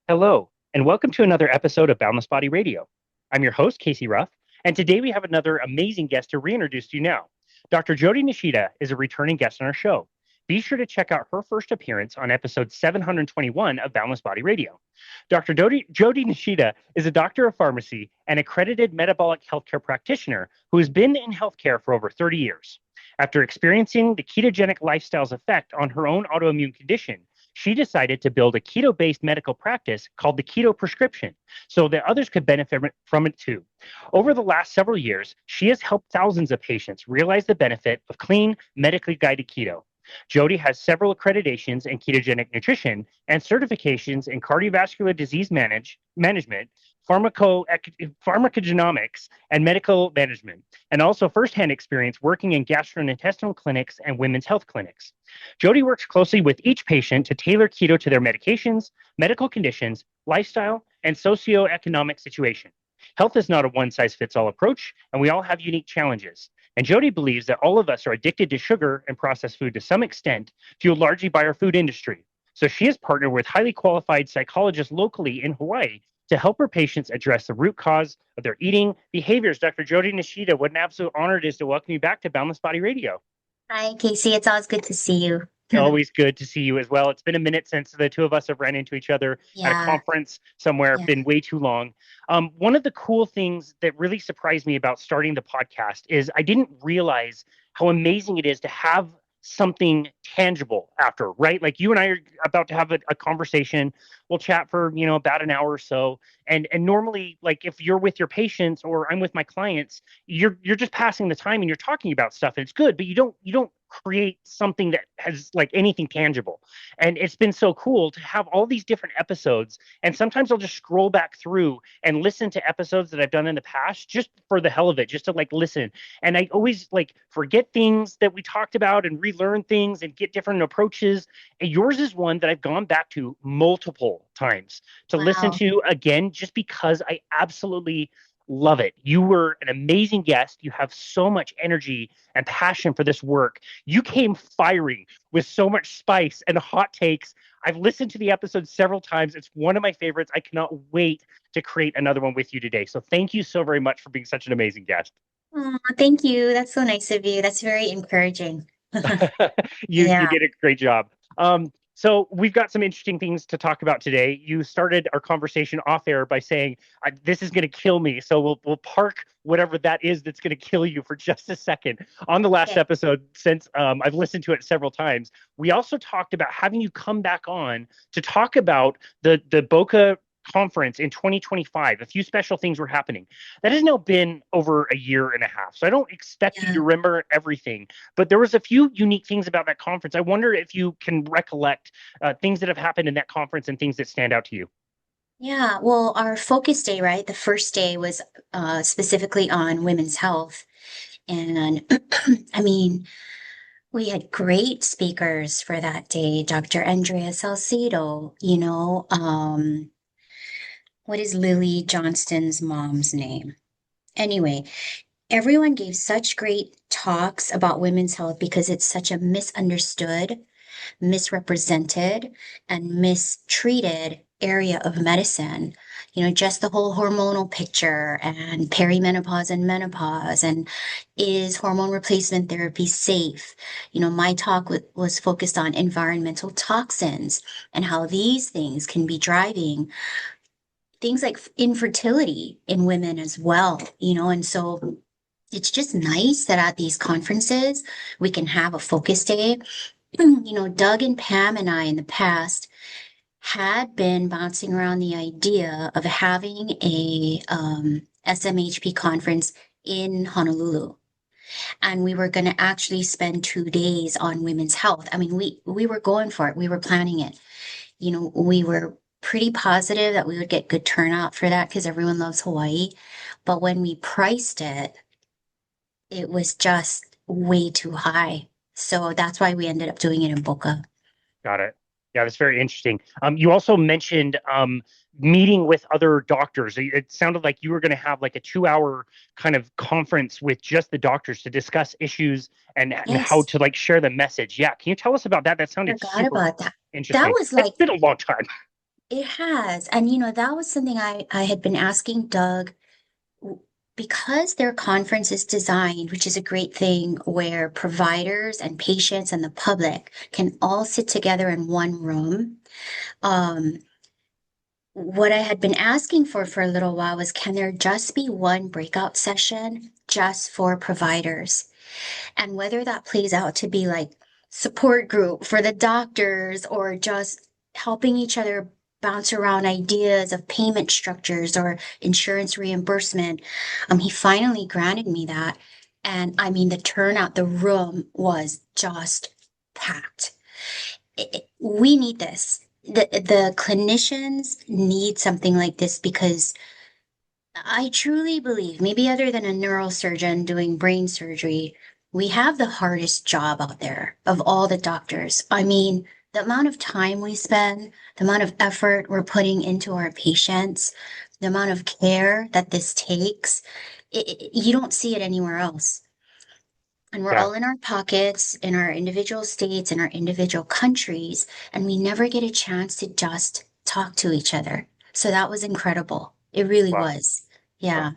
Hello, and welcome to another episode of Boundless Body Radio. I'm your host, Casey Ruff, and today we have another amazing guest to reintroduce to you now. Dr. Jodi Nishida is a returning guest on our show. Be sure to check out her first appearance on episode 721 of Boundless Body Radio. Dr. Jodi Nishida is a doctor of pharmacy and accredited metabolic healthcare practitioner who has been in healthcare for over 30 years. After experiencing the ketogenic lifestyle's effect on her own autoimmune condition, she decided to build a keto-based medical practice called the Keto Prescription so that others could benefit from it too. Over the last several years, she has helped thousands of patients realize the benefit of clean, medically guided keto. Jodi has several accreditations in ketogenic nutrition and certifications in cardiovascular disease management, pharmacogenomics, and medical management, and also firsthand experience working in gastrointestinal clinics and women's health clinics. Jodi works closely with each patient to tailor keto to their medications, medical conditions, lifestyle, and socioeconomic situation. Health is not a one-size-fits-all approach, and we all have unique challenges. And Jodi believes that all of us are addicted to sugar and processed food to some extent, fueled largely by our food industry. So she has partnered with highly qualified psychologists locally in Hawaii to help her patients address the root cause of their eating behaviors. Dr. Jodi Nishida, what an absolute honor it is to welcome you back to Boundless Body Radio. Hi, Casey. It's always good to see you. Always good to see you as well. It's been a minute since the two of us have ran into each other at a Yeah, conference somewhere. yeah. Been way too long. One of the cool things that really surprised me about starting the podcast is I didn't realize how amazing it is to have something tangible after, right? Like you and I are about to have a conversation. We'll chat for, about an hour or so. And normally, like if you're with your patients or I'm with my clients, you're just passing the time and you're talking about stuff and it's good, but you don't create something that has like anything tangible. And it's been so cool to have all these different episodes. And sometimes I'll just scroll back through and listen to episodes that I've done in the past just for the hell of it, just to like listen. And I always like forget things that we talked about and relearn things and get different approaches. And yours is one that I've gone back to multiple times to listen Wow. to again, just because I absolutely love it. You were an amazing guest. You have so much energy and passion for this work. You came firing with so much spice and hot takes. I've listened to the episode several times. It's one of my favorites. I cannot wait to create another one with you today. So thank you so very much for being such an amazing guest. Oh, thank you. That's so nice of you. That's very encouraging. You Yeah. did a great job. So we've got some interesting things to talk about today. You started our conversation off air by saying this is going to kill me. So we'll park whatever that is that's going to kill you for just a second. On the last Okay. episode, since I've listened to it several times, we also talked about having you come back on to talk about the Boca conference in 2025. A few special things were happening. That has now been over a year and a half. So I don't expect you Yeah. to remember everything, but there was a few unique things about that conference. I wonder if you can recollect things that have happened in that conference and things that stand out to you. Yeah. Well, our focus day, right? The first day was specifically on women's health. And I mean, we had great speakers for that day. Dr. Andrea Salcedo, what is Lily Johnston's mom's name? Anyway, everyone gave such great talks about women's health because it's such a misunderstood, misrepresented, and mistreated area of medicine. Just the whole hormonal picture and perimenopause and menopause, and is hormone replacement therapy safe? My talk was focused on environmental toxins and how these things can be driving things like infertility in women as well, and so it's just nice that at these conferences we can have a focus day. Doug and Pam and I in the past had been bouncing around the idea of having a SMHP conference in Honolulu. And we were going to actually spend 2 days on women's health. I mean, we were going for it. We were planning it. We were pretty positive that we would get good turnout for that because everyone loves Hawaii. But when we priced it, it was just way too high. So that's why we ended up doing it in Boca. Got it. Yeah, that's very interesting. You also mentioned meeting with other doctors. It sounded like you were going to have like a 2 hour kind of conference with just the doctors to discuss issues and how Yes, to like share the message. Yeah, can you tell us about that? That sounded forgot super about that. That interesting. was It's like been a long time. It has. And, that was something I had been asking Doug w- because their conference is designed, which is a great thing, where providers and patients and the public can all sit together in one room. Um, what I had been asking for a little while was, can there just be one breakout session just for providers? And whether that plays out to be like support group for the doctors or just helping each other bounce around ideas of payment structures or insurance reimbursement. He finally granted me that. And I mean, the turnout, the room was just packed. We need this. The clinicians need something like this because I truly believe, maybe other than a neurosurgeon doing brain surgery, we have the hardest job out there of all the doctors. I mean, the amount of time we spend, the amount of effort we're putting into our patients, the amount of care that this takes, you don't see it anywhere else. And we're Yeah. all in our pockets, in our individual states, in our individual countries, and we never get a chance to just talk to each other. So that was incredible. It really Wow. was. Wow. Yeah.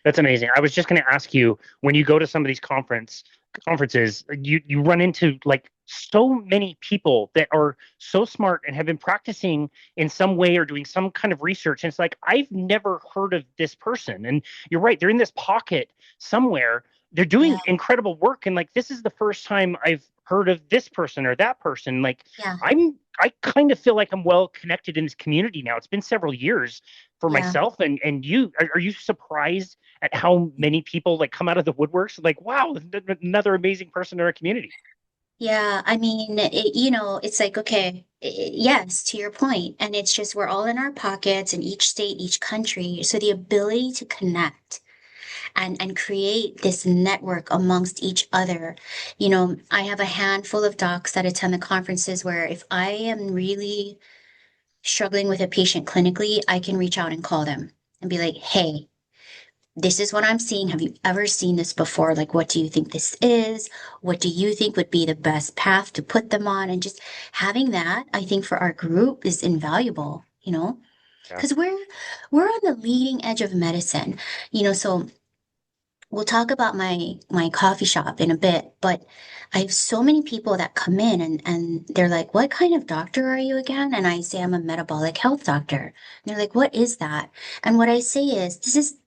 That's amazing. I was just going to ask you, when you go to some of these conferences, you run into like so many people that are so smart and have been practicing in some way or doing some kind of research. And it's like, I've never heard of this person. And you're right, they're in this pocket somewhere. They're Yeah. doing incredible work. And like, this is the first time I've heard of this person or that person. Like, Yeah. I kind of feel like I'm well connected in this community now. It's been several years for Yeah. myself, and you are you surprised at how many people like come out of the woodworks like, wow, another amazing person in our community? Yeah. I mean, it's like, okay, yes, to your point. And it's just we're all in our pockets in each state, each country. So the ability to connect and create this network amongst each other. I have a handful of docs that attend the conferences where if I am really struggling with a patient clinically, I can reach out and call them and be like, hey, this is what I'm seeing. Have you ever seen this before? Like, what do you think this is? What do you think would be the best path to put them on? And just having that, I think for our group is invaluable, Yeah. because we're on the leading edge of medicine, so we'll talk about my coffee shop in a bit, but I have so many people that come in and they're like, "What kind of doctor are you again?" And I say I'm a metabolic health doctor. And they're like, "What is that?" And what I say is,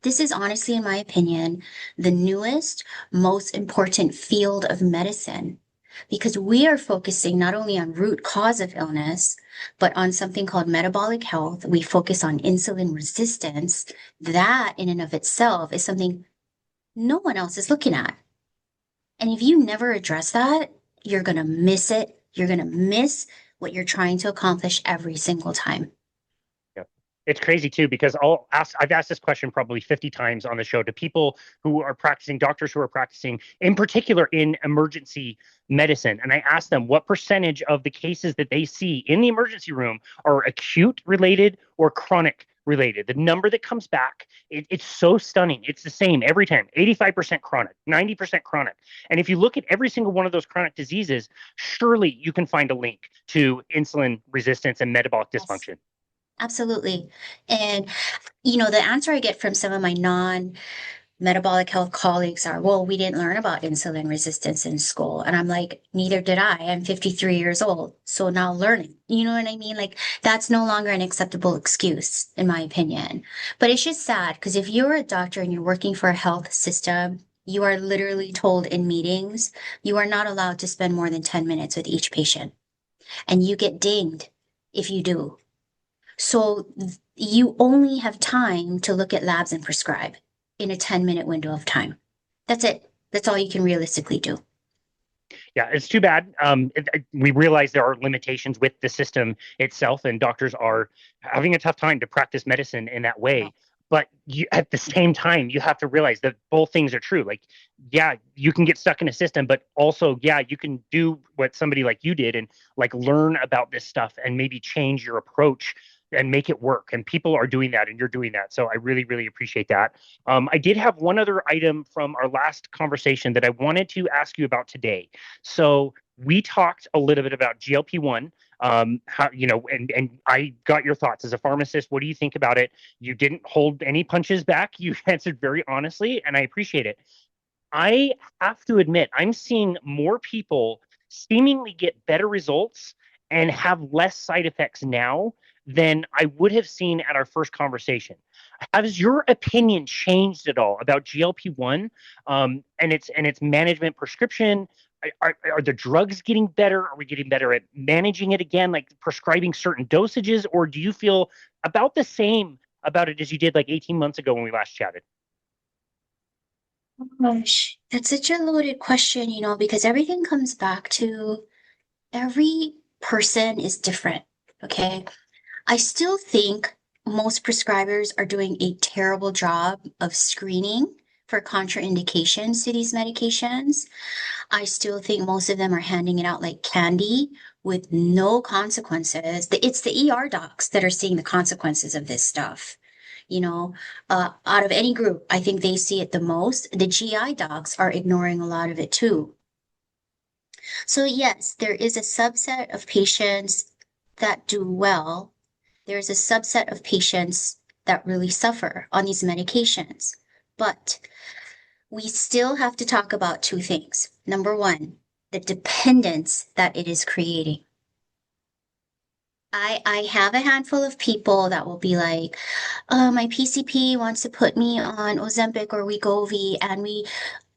this is honestly, in my opinion, the newest, most important field of medicine because we are focusing not only on root cause of illness, but on something called metabolic health. We focus on insulin resistance. That in and of itself is something no one else is looking at. And if you never address that, you're going to miss it. You're going to miss what you're trying to accomplish every single time. Yeah. It's crazy too because I've asked this question probably 50 times on the show to people who are practicing, doctors who are practicing, in particular in emergency medicine. And I ask them what percentage of the cases that they see in the emergency room are acute related or chronic related. The number that comes back, it's so stunning. It's the same every time, 85% chronic, 90% chronic. And if you look at every single one of those chronic diseases, surely you can find a link to insulin resistance and metabolic Yes, dysfunction. absolutely. And, the answer I get from some of my non-metabolic health colleagues are, well, we didn't learn about insulin resistance in school. And I'm like, neither did I. I'm 53 years old. So now learning, you know what I mean? Like, that's no longer an acceptable excuse, in my opinion. But it's just sad because if you're a doctor and you're working for a health system, you are literally told in meetings, you are not allowed to spend more than 10 minutes with each patient. And you get dinged if you do. So you only have time to look at labs and prescribe in a 10-minute window of time. That's it. That's all you can realistically do. Yeah, it's too bad. We realize there are limitations with the system itself, and doctors are having a tough time to practice medicine in that Yeah. way. But at the same time, you have to realize that both things are true. Like, yeah, you can get stuck in a system, but also, yeah, you can do what somebody like you did and like learn about this stuff and maybe change your approach and make it work. And people are doing that, and you're doing that. So I really, really appreciate that. I did have one other item from our last conversation that I wanted to ask you about today. So we talked a little bit about GLP-1 How, and I got your thoughts as a pharmacist. What do you think about it? You didn't hold any punches back. You answered very honestly, and I appreciate it. I have to admit, I'm seeing more people seemingly get better results and have less side effects now than I would have seen at our first conversation. Has your opinion changed at all about GLP-1 and its management prescription? Are the drugs getting better? Are we getting better at managing it again, like prescribing certain dosages, or do you feel about the same about it as you did like 18 months ago when we last chatted? Gosh, that's such a loaded question, because everything comes back to every person is different. Okay. I still think most prescribers are doing a terrible job of screening for contraindications to these medications. I still think most of them are handing it out like candy with no consequences. It's the ER docs that are seeing the consequences of this stuff. Out of any group, I think they see it the most. The GI docs are ignoring a lot of it too. So yes, there is a subset of patients that do well. There's a subset of patients that really suffer on these medications. But we still have to talk about two things. Number one, the dependence that it is creating. I have a handful of people that will be like, my PCP wants to put me on Ozempic or Wegovy, and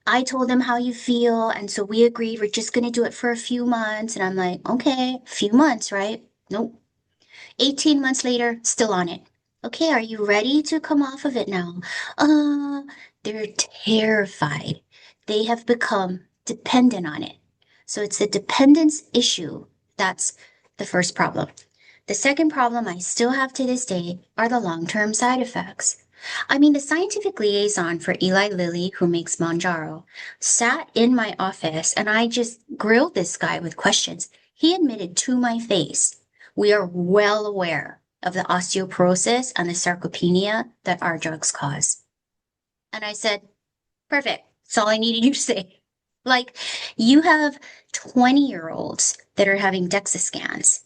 I told them how you feel, and so we agreed we're just gonna do it for a few months. And I'm like, okay, few months, right? Nope. 18 months later, still on it. Okay, are you ready to come off of it now? Uh, they're terrified. They have become dependent on it. So it's a dependence issue. That's the first problem. The second problem I still have to this day are the long-term side effects. I mean, the scientific liaison for Eli Lilly, who makes Mounjaro, sat in my office and I just grilled this guy with questions. He admitted to my face, we are well aware of the osteoporosis and the sarcopenia that our drugs cause. And I said, perfect. That's all I needed you to say. Like, you have 20-year-olds that are having DEXA scans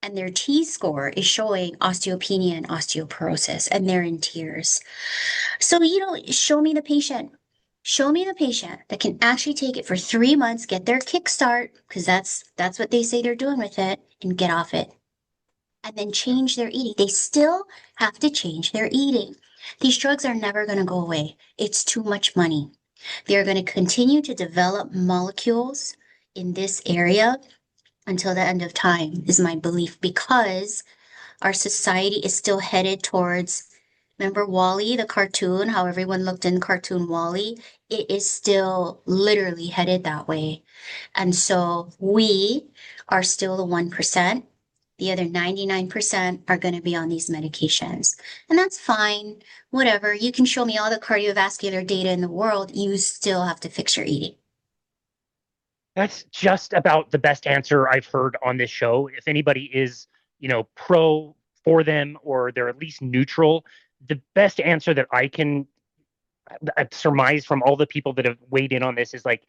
and their T-score is showing osteopenia and osteoporosis, and they're in tears. So, show me the patient. Show me the patient that can actually take it for 3 months, get their kickstart, because that's what they say they're doing with it, and get off it. And then change their eating. They still have to change their eating. These drugs are never going to go away. It's too much money. They're going to continue to develop molecules in this area until the end of time, is my belief, because our society is still headed towards, remember Wall-E, the cartoon, how everyone looked in cartoon Wall-E? It is still literally headed that way. And so we are still the 1%. The other 99% are going to be on these medications. And that's fine. Whatever. You can show me all the cardiovascular data in the world. You still have to fix your eating. That's just about the best answer I've heard on this show. If anybody is, pro for them or they're at least neutral, the best answer that I can surmise from all the people that have weighed in on this is like,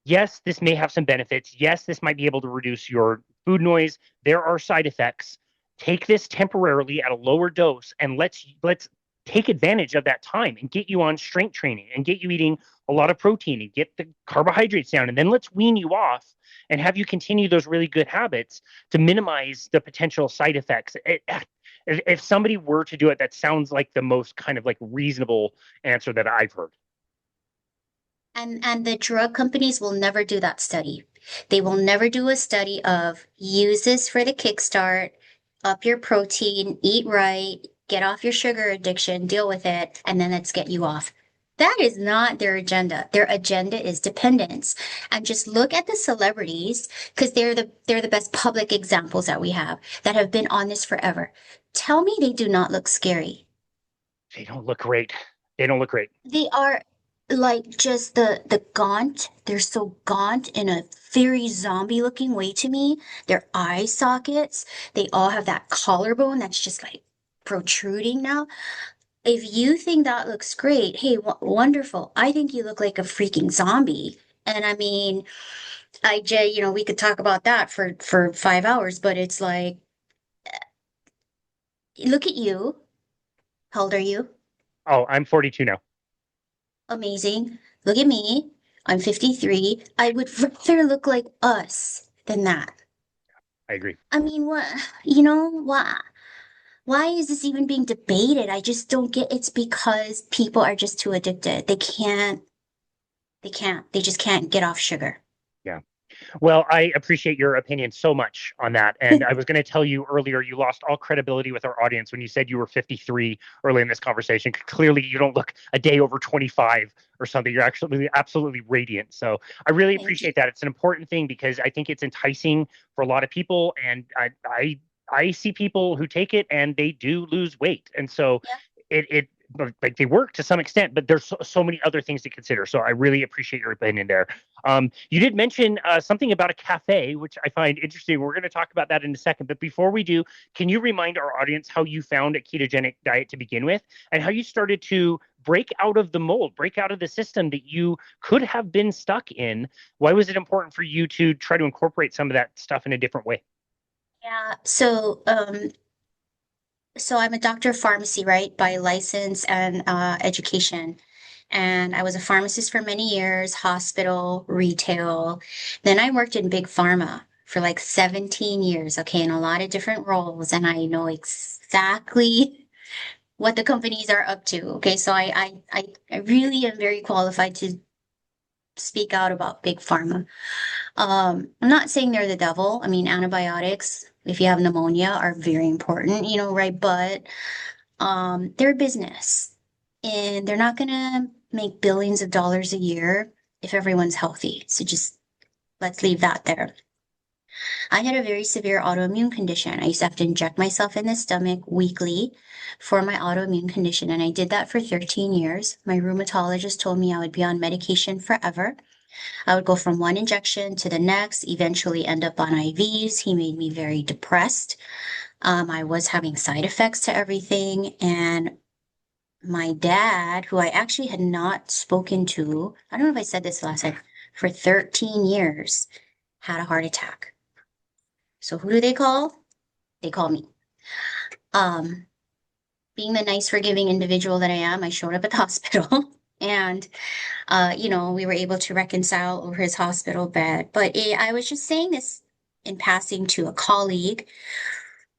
yes, this may have some benefits. Yes, this might be able to reduce your food noise. There are side effects. Take this temporarily at a lower dose and let's take advantage of that time and get you on strength training and get you eating a lot of protein and get the carbohydrates down. And then let's wean you off and have you continue those really good habits to minimize the potential side effects. If somebody were to do it, that sounds like the most kind of like reasonable answer that I've heard. And the drug companies will never do that study. They will never do a study of use this for the kickstart, up your protein, eat right, get off your sugar addiction, deal with it, and then let's get you off. That is not their agenda. Their agenda is dependence. And just look at the celebrities, because they're the best public examples that we have that have been on this forever. Tell me they do not look scary. They don't look great. They don't look great. They are like just the gaunt. They're so gaunt in a very zombie looking way to me. Their eye sockets, they all have that collarbone that's just like protruding now. If you think that looks great, hey, wonderful. I think you look like a freaking zombie. And I mean, we could talk about that for 5 hours, but it's like, look at you. How old are you? Oh, I'm 42 now. Amazing. Look at me. I'm 53. I would rather look like us than that. I agree. I mean, what, you know, why is this even being debated? I just don't get. It's because people are just too addicted. They just can't get off sugar. Yeah. Well, I appreciate your opinion so much on that. And I was going to tell you earlier, you lost all credibility with our audience when you said you were 53 early in this conversation. Clearly, you don't look a day over 25 or something. You're actually absolutely radiant. So I really Thank you. appreciate that. It's an important thing because I think it's enticing for a lot of people. And I see people who take it and they do lose weight. And so Yeah. it like they work to some extent, but there's so many other things to consider. So I really appreciate your opinion there. You did mention something about a cafe, which I find interesting. We're going to talk about that in a second. But before we do, can you remind our audience how you found a ketogenic diet to begin with and how you started to break out of the mold, break out of the system that you could have been stuck in? Why was it important for you to try to incorporate some of that stuff in a different way? Yeah. So I'm a doctor of pharmacy, right, by license and education. And I was a pharmacist for many years, hospital, retail. Then I worked in big pharma for like 17 years, okay, in a lot of different roles. And I know exactly what the companies are up to. Okay, so I really am very qualified to speak out about big pharma. I'm not saying they're the devil. I mean, antibiotics, if you have pneumonia, are very important, right? But they're a business and they're not gonna make billions of dollars a year if everyone's healthy. So just let's leave that there. I had a very severe autoimmune condition. I used to have to inject myself in the stomach weekly for my autoimmune condition, and I did that for 13 years. My rheumatologist told me I would be on medication forever. I would go from one injection to the next, eventually end up on IVs. He made me very depressed. I was having side effects to everything. And my dad, who I actually had not spoken to, I don't know if I said this last time, for 13 years, had a heart attack. So who do they call? They call me. Um, Being the nice, forgiving individual that I am, I showed up at the hospital and we were able to reconcile over his hospital bed. But I was just saying this in passing to a colleague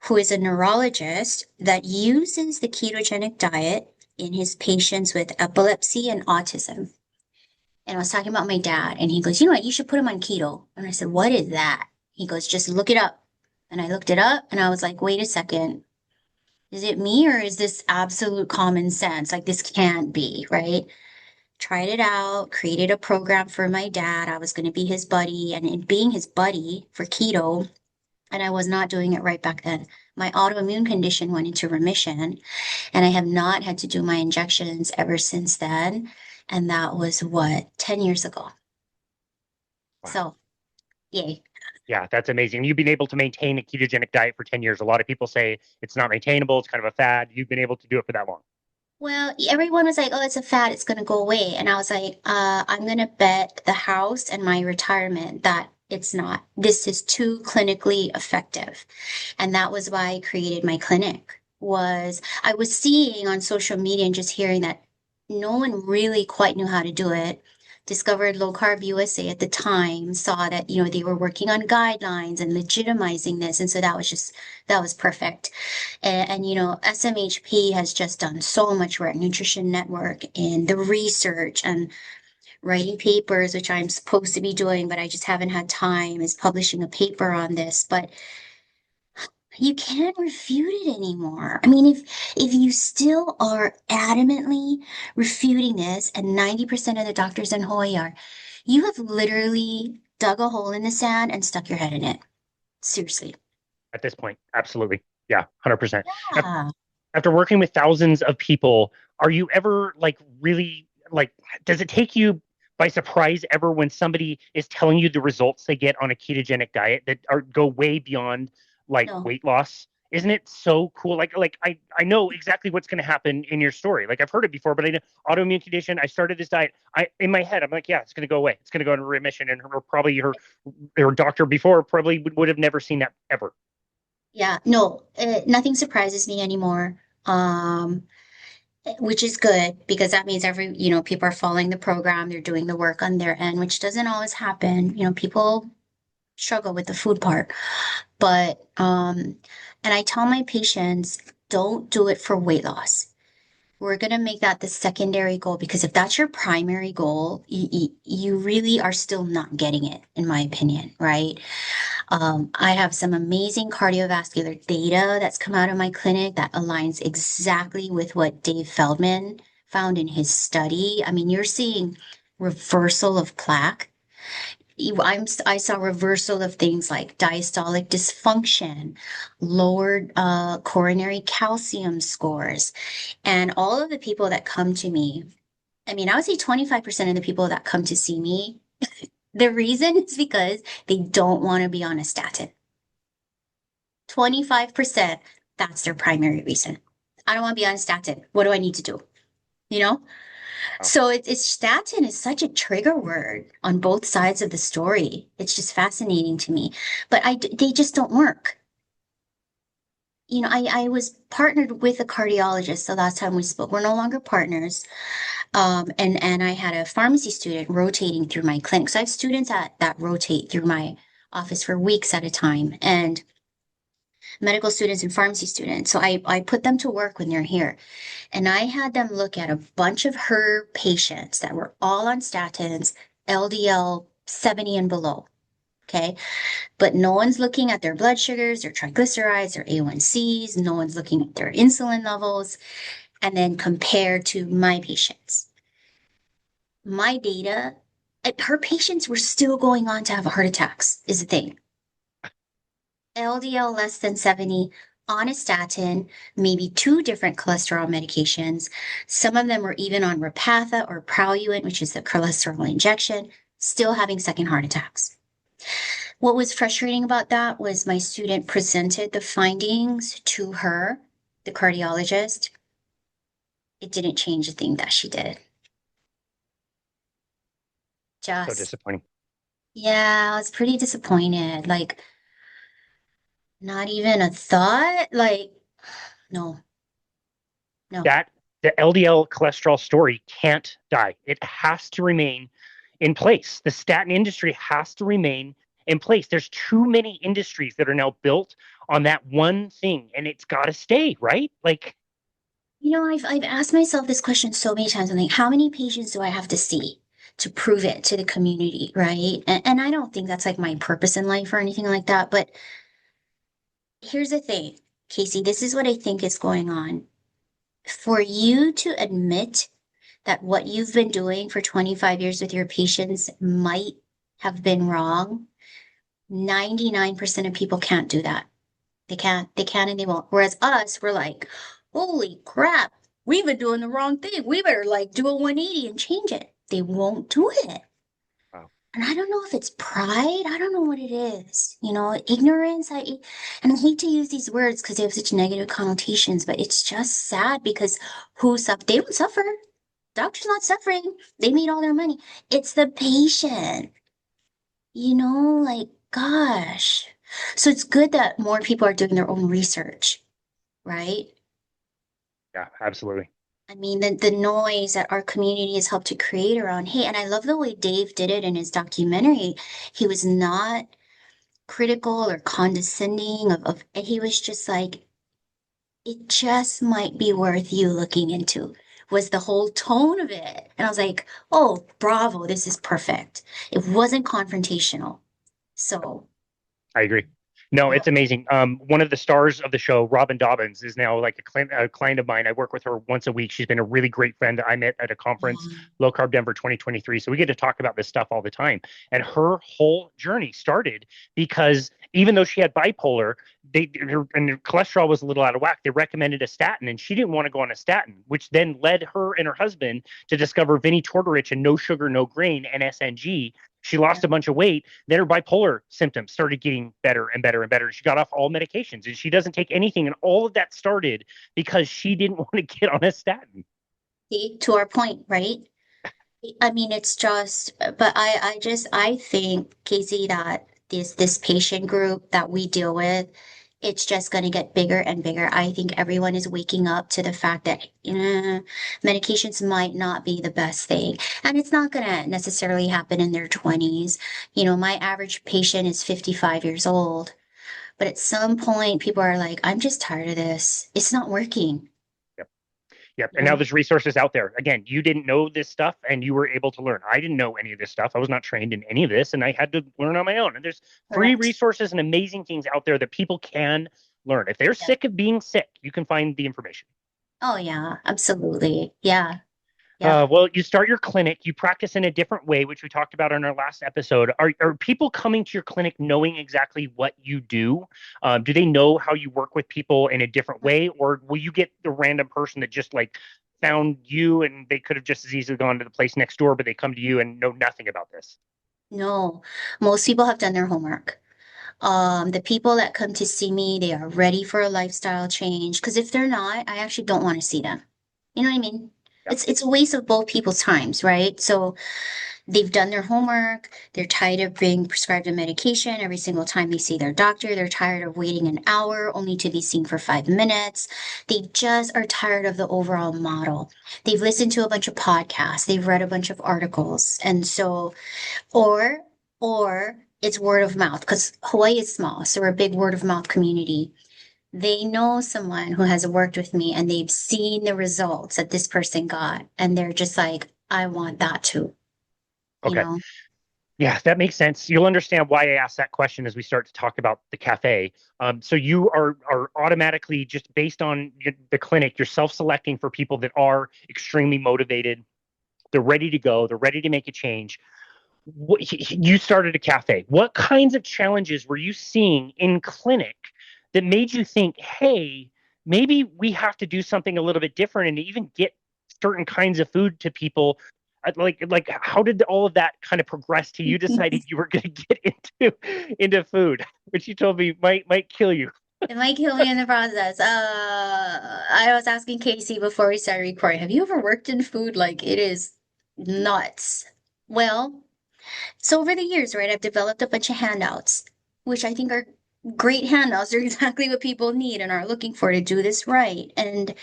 who is a neurologist that uses the ketogenic diet in his patients with epilepsy and autism. And I was talking about my dad, and he goes, you know what, you should put him on keto. And I said, what is that? He goes, just look it up. And I looked it up, and I was like, wait a second. Is it me or is this absolute common sense? Like, this can't be, right? Tried it out, created a program for my dad. I was going to be his buddy, and in being his buddy for keto, and I was not doing it right back then. My autoimmune condition went into remission, and I have not had to do my injections ever since then. And that was what, 10 years ago. Wow. So, yay. Yeah, that's amazing. You've been able to maintain a ketogenic diet for 10 years. A lot of people say it's not maintainable, it's kind of a fad. You've been able to do it for that long. Well, everyone was like, oh, it's a fad, it's going to go away. And I was like, I'm going to bet the house and my retirement that it's not. This is too clinically effective. And that was why I created my clinic. Was I was seeing on social media and just hearing that no one really quite knew how to do it. Discovered Low Carb USA at the time, saw that, they were working on guidelines and legitimizing this. And so that was perfect. And SMHP has just done so much work, Nutrition Network, and the research and writing papers, which I'm supposed to be doing, but I just haven't had time, is publishing a paper on this. But you can't refute it anymore. I mean, if you still are adamantly refuting this, and 90% of the doctors in Hawaii are, you have literally dug a hole in the sand and stuck your head in it. Seriously. At this point, absolutely. Yeah, 100%. Yeah. After working with thousands of people, are you ever like really like, does it take you by surprise ever when somebody is telling you the results they get on a ketogenic diet that are go way beyond like No, weight loss? Isn't it so cool? I know exactly what's going to happen in your story. Like I've heard it before, but I know autoimmune condition. I started this diet. In my head, I'm like, yeah, it's going to go away. It's going to go into remission. And her doctor before probably would have never seen that ever. Yeah, no, nothing surprises me anymore. Which is good because that means people are following the program, they're doing the work on their end, which doesn't always happen. People struggle with the food part. But and I tell my patients, don't do it for weight loss. We're going to make that the secondary goal because if that's your primary goal, you really are still not getting it, in my opinion, right? I have some amazing cardiovascular data that's come out of my clinic that aligns exactly with what Dave Feldman found in his study. I mean, you're seeing reversal of plaque. I saw reversal of things like diastolic dysfunction, lowered coronary calcium scores, and all of the people that come to me. I mean, I would say 25% of the people that come to see me, the reason is because they don't want to be on a statin. 25%, that's their primary reason. I don't want to be on a statin. What do I need to do? You know? So it's statin is such a trigger word on both sides of the story. It's just fascinating to me. But they just don't work. I was partnered with a cardiologist the last time we spoke. We're no longer partners. And I had a pharmacy student rotating through my clinic. So I have students that rotate through my office for weeks at a time, and medical students and pharmacy students. So I put them to work when they're here. And I had them look at a bunch of her patients that were all on statins, LDL 70 and below. Okay. But no one's looking at their blood sugars, their triglycerides, their A1Cs. No one's looking at their insulin levels. And then compare to my patients. My data, her patients were still going on to have heart attacks, is the thing. LDL less than 70 on a statin, maybe 2 different cholesterol medications. Some of them were even on Repatha or Praluent, which is the cholesterol injection, still having second heart attacks. What was frustrating about that was my student presented the findings to her, the cardiologist. It didn't change a thing that she did. So disappointing. Yeah, I was pretty disappointed. Like, not even a thought? Like, no, no. That the LDL cholesterol story can't die. It has to remain in place. The statin industry has to remain in place. There's too many industries that are now built on that one thing, and it's got to stay, right? Like, I've asked myself this question so many times. I'm like, how many patients do I have to see to prove it to the community, right? And I don't think that's like my purpose in life or anything like that. But here's the thing, Casey, this is what I think is going on. For you to admit that what you've been doing for 25 years with your patients might have been wrong, 99% of people can't do that. They can't and they won't. Whereas us, we're like, holy crap, we've been doing the wrong thing. We better like do a 180 and change it. They won't do it. wow. And I don't know if it's pride. I don't know what it is. Ignorance. And I hate to use these words because they have such negative connotations, but it's just sad because they don't suffer. Doctor's not suffering. They made all their money. It's the patient. Like, gosh. So it's good that more people are doing their own research, right? Yeah, absolutely. I mean, the noise that our community has helped to create around, hey, and I love the way Dave did it in his documentary. He was not critical or condescending he was just like, it just might be worth you looking into, was the whole tone of it. And I was like, oh, bravo, this is perfect. It wasn't confrontational. So I agree. No, yeah. it's amazing. One of the stars of the show, Robin Dobbins, is now like a client of mine. I work with her once a week. She's been a really great friend. I met at a conference, Low Carb Denver 2023. So we get to talk about this stuff all the time. And her whole journey started because even though she had bipolar, her cholesterol was a little out of whack. They recommended a statin, and she didn't want to go on a statin, which then led her and her husband to discover Vinnie Tortorich and no sugar, no grain, and SNG. She lost Yeah. a bunch of weight. Then her bipolar symptoms started getting better and better and better. She got off all medications and she doesn't take anything. And all of that started because she didn't want to get on a statin. See, to our point, right? I mean, it's just, but I think, Casey, that this patient group that we deal with, it's just going to get bigger and bigger. I think everyone is waking up to the fact that medications might not be the best thing, and it's not going to necessarily happen in their 20s. My average patient is 55 years old, but at some point, people are like, "I'm just tired of this. It's not working." Yep. Yep. You And now know? there's resources out there. Again, you didn't know this stuff and you were able to learn. I didn't know any of this stuff. I was not trained in any of this and I had to learn on my own. And there's free Correct. resources and amazing things out there that people can learn. If they're Yeah. sick of being sick, you can find the information. Oh yeah, absolutely. Yeah. Yeah. Well, you start your clinic, you practice in a different way, which we talked about in our last episode. Are people coming to your clinic knowing exactly what you do? Do they know how you work with people in a different way? Or will you get the random person that just like found you and they could have just as easily gone to the place next door, but they come to you and know nothing about this? No, most people have done their homework. The people that come to see me, they are ready for a lifestyle change. Because if they're not, I actually don't want to see them. You know what I mean? Yeah. It's a waste of both people's times, right? So they've done their homework. They're tired of being prescribed a medication every single time they see their doctor. They're tired of waiting an hour only to be seen for 5 minutes. They just are tired of the overall model. They've listened to a bunch of podcasts. They've read a bunch of articles. And so, or, or it's word of mouth because Hawaii is small. So we're a big word of mouth community. They know someone who has worked with me and they've seen the results that this person got. And they're just like, I want that too, you Okay. know? Yeah, that makes sense. You'll understand why I asked that question as we start to talk about the cafe. So you are automatically just based on the clinic, you're self-selecting for people that are extremely motivated. They're ready to go. They're ready to make a change. You started a cafe. What kinds of challenges were you seeing in clinic that made you think, hey, maybe we have to do something a little bit different and even get certain kinds of food to people? Like how did all of that kind of progress to you deciding you were going to get into food, which you told me might kill you? It might kill me in the process. I was asking Casey before we started recording, have you ever worked in food? Like it is nuts. Well, so over the years, right, I've developed a bunch of handouts, which I think are great handouts. They're exactly what people need and are looking for to do this right. And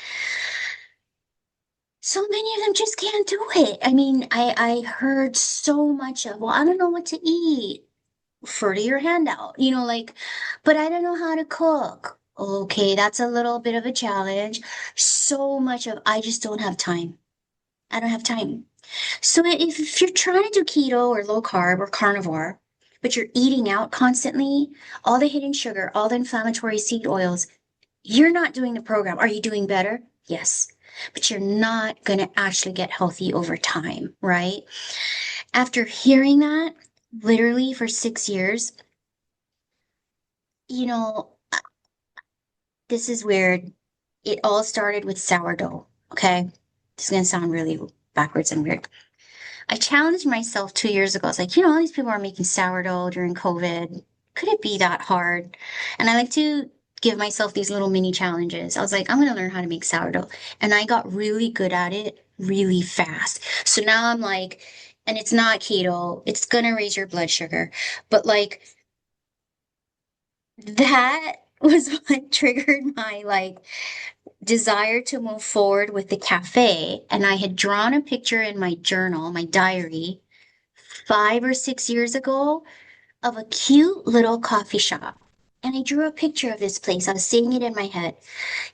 so many of them just can't do it. I mean, I heard so much of, well, I don't know what to eat. Refer to your handout, like, but I don't know how to cook. Okay, that's a little bit of a challenge. So much of, I just don't have time. I don't have time. So if you're trying to do keto or low carb or carnivore, but you're eating out constantly, all the hidden sugar, all the inflammatory seed oils, you're not doing the program. Are you doing better? Yes. But you're not going to actually get healthy over time, right? After hearing that, literally for 6 years, you know, this is weird. It all started with sourdough. Okay. This is going to sound really backwards and weird. I challenged myself 2 years ago. I was like, all these people are making sourdough during COVID. Could it be that hard? And I like to give myself these little mini challenges. I was like, I'm going to learn how to make sourdough. And I got really good at it really fast. So now I'm like, and it's not keto, it's going to raise your blood sugar. But like, that was what triggered my desire to move forward with the cafe. And I had drawn a picture in my journal, my diary, 5 or 6 years ago of a cute little coffee shop. And I drew a picture of this place. I was seeing it in my head,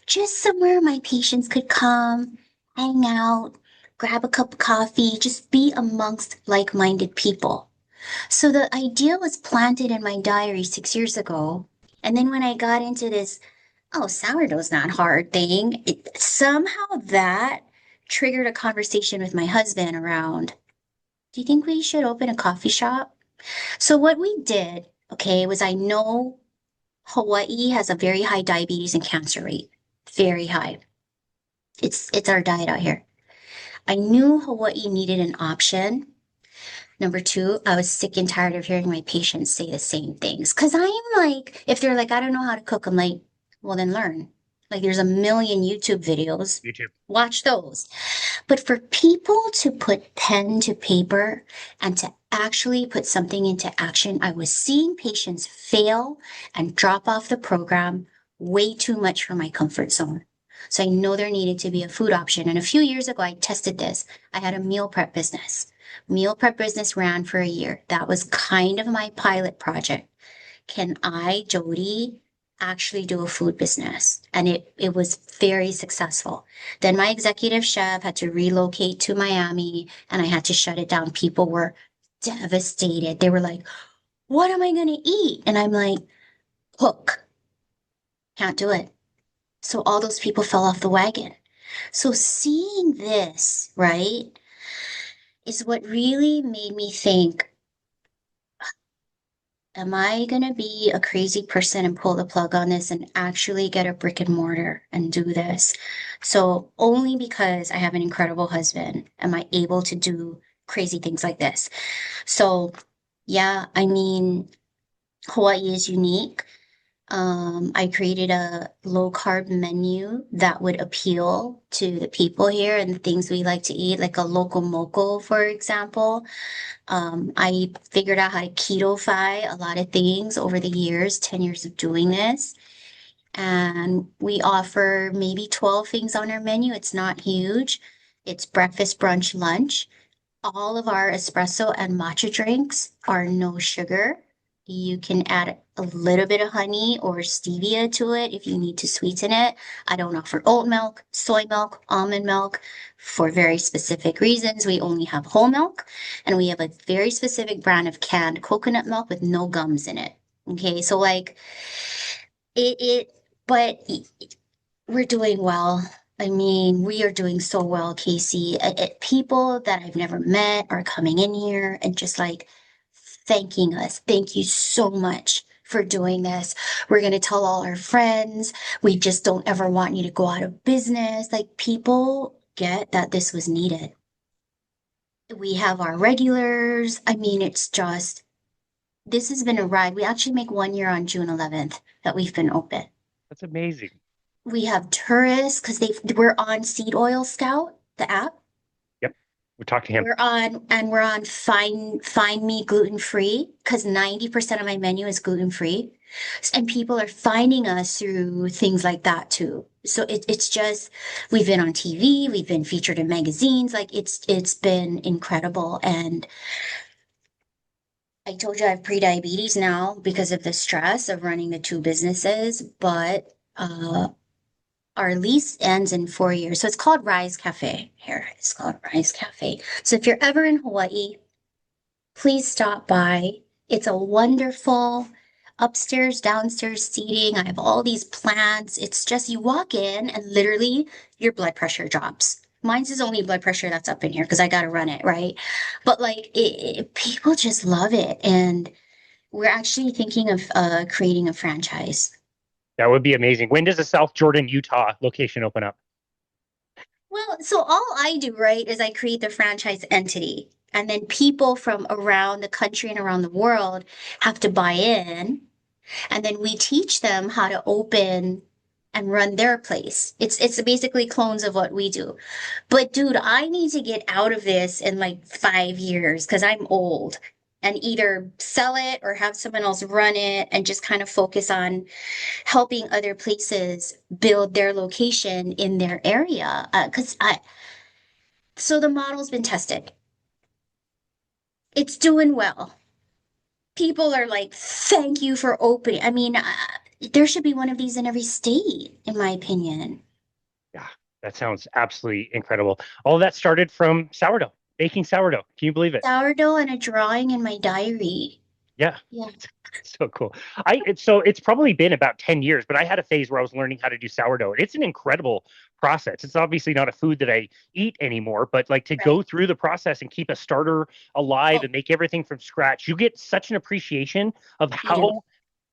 just somewhere my patients could come, hang out, grab a cup of coffee, just be amongst like-minded people. So the idea was planted in my diary 6 years ago. And then when I got into this, oh, sourdough's not hard thing, somehow that triggered a conversation with my husband around, do you think we should open a coffee shop? So what we did, okay, was I know Hawaii has a very high diabetes and cancer rate. Very high. It's our diet out here. I knew Hawaii needed an option Number two, I was sick and tired of hearing my patients say the same things. Cause I'm like, if they're like, I don't know how to cook, I'm like, well, then learn. Like, there's a million YouTube videos. YouTube. Watch those. But for people to put pen to paper and to actually put something into action, I was seeing patients fail and drop off the program way too much for my comfort zone. So I know there needed to be a food option. And a few years ago, I tested this. I had a meal prep business. Meal prep business ran for a year. That was kind of my pilot project. Can I, Jodi, actually do a food business? And it was very successful. Then my executive chef had to relocate to Miami and I had to shut it down. People were devastated. They were like, what am I going to eat? And I'm like, cook. Can't do it. So all those people fell off the wagon. So seeing this, right, is what really made me think, am I going to be a crazy person and pull the plug on this and actually get a brick and mortar and do this? So only because I have an incredible husband am I able to do crazy things like this. So yeah, I mean, Hawaii is unique. I created a low carb menu that would appeal to the people here and the things we like to eat, like a local moco, for example. I figured out how to keto-fy a lot of things over the years, 10 years of doing this. And we offer maybe 12 things on our menu. It's not huge. It's breakfast, brunch, lunch. All of our espresso and matcha drinks are no sugar. You can add a little bit of honey or stevia to it if you need to sweeten it. I don't offer oat milk, soy milk, almond milk for very specific reasons. We only have whole milk and we have a very specific brand of canned coconut milk with no gums in it. Okay, so like it but we're doing well. I mean, we are doing so well, Casey. People that I've never met are coming in here and just like thanking us. Thank you so much for doing this. We're going to tell all our friends. We just don't ever want you to go out of business. Like people get that this was needed. We have our regulars. I mean, it's just, this has been a ride. We actually make 1 year on June 11th that we've been open. That's amazing. We have tourists because we're on Seed Oil Scout, the app. Yep. We talked to him. We're on Find Me Gluten Free because 90% of my menu is gluten free. And people are finding us through things like that too. So it's just we've been on TV, we've been featured in magazines, like it's been incredible. And I told you I have pre-diabetes now because of the stress of running the two businesses, but our lease ends in 4 years. So it's called Rise Cafe here. It's called Rise Cafe. So if you're ever in Hawaii, please stop by. It's a wonderful upstairs, downstairs seating. I have all these plants. It's just you walk in and literally your blood pressure drops. Mine's is only blood pressure that's up in here because I got to run it, right? But like people just love it. And we're actually thinking of creating a franchise. That would be amazing. When does the South Jordan, Utah location open up? Well, so all I do, right, is I create the franchise entity. And then people from around the country and around the world have to buy in. And then we teach them how to open and run their place. It's basically clones of what we do. But dude, I need to get out of this in like 5 years because I'm old and either sell it or have someone else run it and just kind of focus on helping other places build their location in their area. So the model's been tested. It's doing well. People are like, thank you for opening. I mean, there should be one of these in every state, in my opinion. Yeah, that sounds absolutely incredible. All that started from sourdough, baking sourdough. Can you believe it? Sourdough and a drawing in my diary. Yeah. Yeah. So cool. It's probably been about 10 years, but I had a phase where I was learning how to do sourdough. It's an incredible process. It's obviously not a food that I eat anymore, but like to Right. go through the process and keep a starter alive Oh, and make everything from scratch, you get such an appreciation of you do. how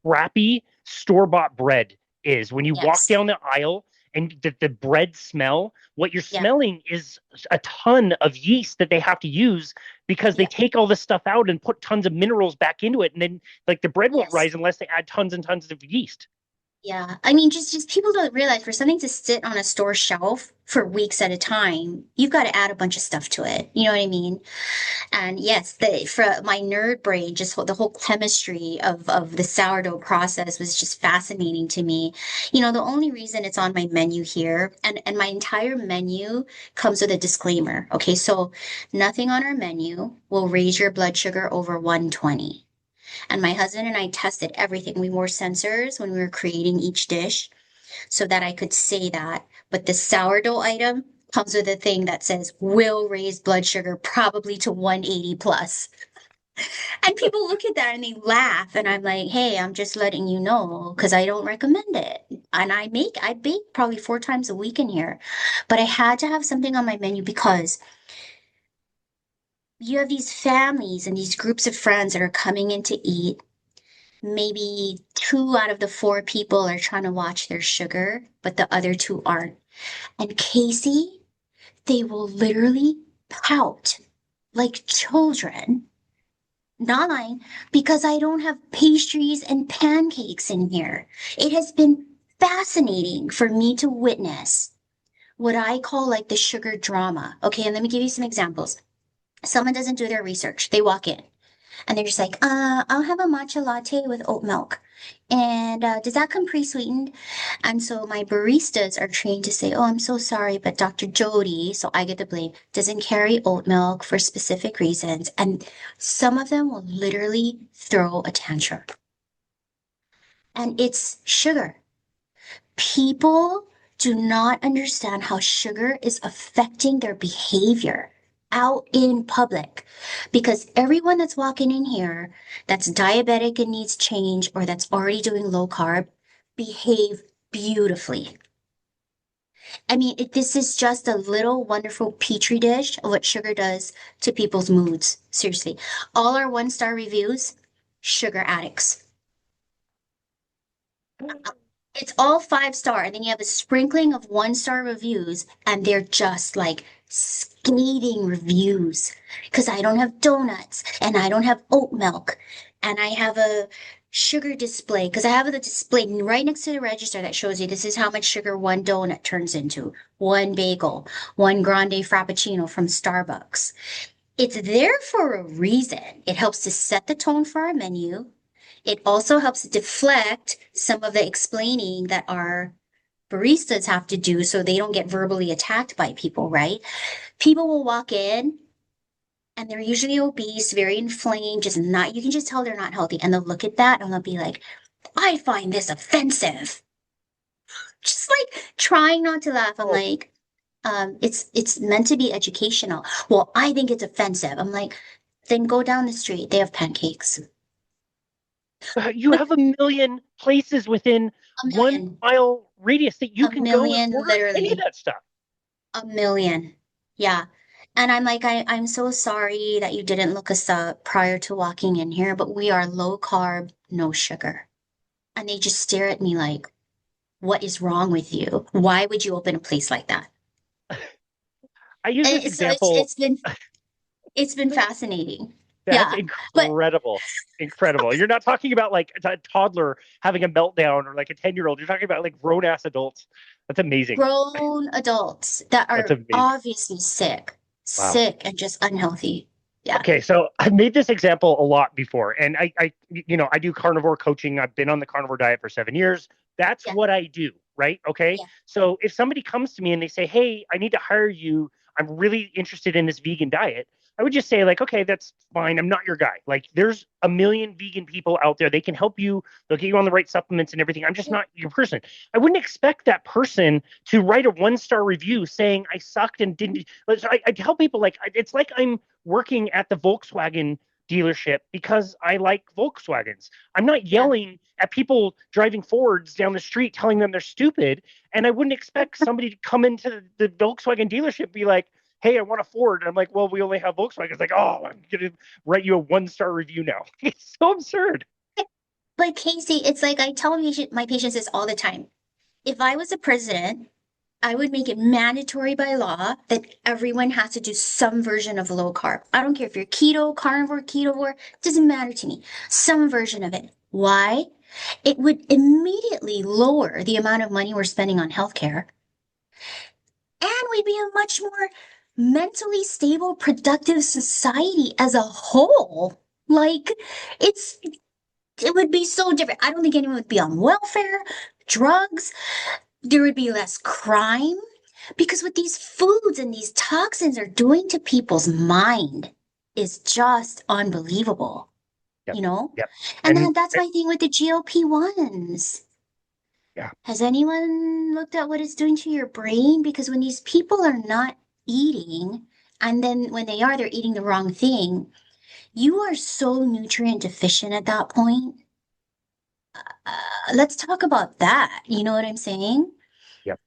crappy store-bought bread is when you walk Yes. down the aisle and the bread smell, what you're Yeah. smelling is a ton of yeast that they have to use because they Yeah. take all this stuff out and put tons of minerals back into it. And then like the bread won't Yes. rise unless they add tons and tons of yeast. Yeah. I mean, just people don't realize for something to sit on a store shelf for weeks at a time, you've got to add a bunch of stuff to it. You know what I mean? And yes, for my nerd brain, just the whole chemistry of the sourdough process was just fascinating to me. You know, the only reason it's on my menu here, and my entire menu comes with a disclaimer. Okay, so nothing on our menu will raise your blood sugar over 120. And my husband and I tested everything. We wore sensors when we were creating each dish so that I could say that. But the sourdough item comes with a thing that says will raise blood sugar probably to 180 plus. And people look at that and they laugh. And I'm like, hey, I'm just letting you know because I don't recommend it. And I bake probably 4 times a week in here. But I had to have something on my menu because you have these families and these groups of friends that are coming in to eat. Maybe 2 out of the 4 people are trying to watch their sugar, but the other two aren't. And Casey, they will literally pout like children, not lying, because I don't have pastries and pancakes in here. It has been fascinating for me to witness what I call like the sugar drama. Okay, and let me give you some examples. Someone doesn't do their research. They walk in. And they're just like, I'll have a matcha latte with oat milk. And does that come pre-sweetened? And so my baristas are trained to say, oh, I'm so sorry, but Dr. Jodi, so I get the blame, doesn't carry oat milk for specific reasons. And some of them will literally throw a tantrum. And it's sugar. People do not understand how sugar is affecting their behavior out in public because everyone that's walking in here that's diabetic and needs change or that's already doing low carb behave beautifully. I mean, this is just a little wonderful petri dish of what sugar does to people's moods. Seriously. All our 1-star reviews, sugar addicts. It's all 5-star, and then you have a sprinkling of 1-star reviews, and they're just like scathing reviews because I don't have donuts and I don't have oat milk, and I have a sugar display because I have the display right next to the register that shows you this is how much sugar one donut turns into, one bagel, one grande frappuccino from Starbucks. It's there for a reason. It helps to set the tone for our menu. It also helps deflect some of the explaining that our baristas have to do so they don't get verbally attacked by people, right? People will walk in and they're usually obese, very inflamed, just not, you can just tell they're not healthy. And they'll look at that and they'll be like, I find this offensive. Just like trying not to laugh. I'm Oh, like, it's meant to be educational. Well, I think it's offensive. I'm like, then go down the street. They have pancakes. you have a million places within A one million. mile radius that you A can go and million, order any of literally. that stuff. A million. Yeah. And I'm like, I'm so sorry that you didn't look us up prior to walking in here, but we are low carb, no sugar. And they just stare at me like, what is wrong with you? Why would you open a place like that? I use And this so example. it's been fascinating. That's Yeah. But incredible. Incredible. You're not talking about like a toddler having a meltdown or like a 10-year-old. You're talking about like grown ass adults. That's amazing. grown adults that That's are amazing. obviously sick, Wow. sick and just unhealthy. Yeah. Okay, so I've made this example a lot before, and I do carnivore coaching. I've been on the carnivore diet for 7 years. That's Yeah. what I do, right? Okay. Yeah. So if somebody comes to me and they say, "Hey, I need to hire you. I'm really interested in this vegan diet," I would just say, like, "Okay, that's fine. I'm not your guy. Like, there's a million vegan people out there. They can help you. They'll get you on the right supplements and everything. I'm just not your person." I wouldn't expect that person to write a 1-star review saying I sucked and didn't. I tell people like it's like I'm working at the Volkswagen dealership because I like Volkswagens. I'm not Yeah. yelling at people driving Fords down the street telling them they're stupid. And I wouldn't expect somebody to come into the Volkswagen dealership and be like, "Hey, I want a Ford." And I'm like, "Well, we only have Volkswagen." It's like, "Oh, I'm going to write you a 1-star review now." It's so absurd. But Casey, it's like I tell my patients this all the time. If I was a president, I would make it mandatory by law that everyone has to do some version of low carb. I don't care if you're keto, carnivore, ketovore, doesn't matter to me. Some version of it. Why? It would immediately lower the amount of money we're spending on healthcare, and we'd be a much more mentally stable, productive society as a whole. Like, it would be so different. I don't think anyone would be on welfare, drugs. There would be less crime because what these foods and these toxins are doing to people's mind is just unbelievable, Yep. you know? Yep. And And that's my thing with the GLP-1s. yeah. Has anyone looked at what it's doing to your brain? Because when these people are not eating, and then when they are, they're eating the wrong thing, you are so nutrient deficient at that point. Let's talk about that. You know what I'm saying? Yep.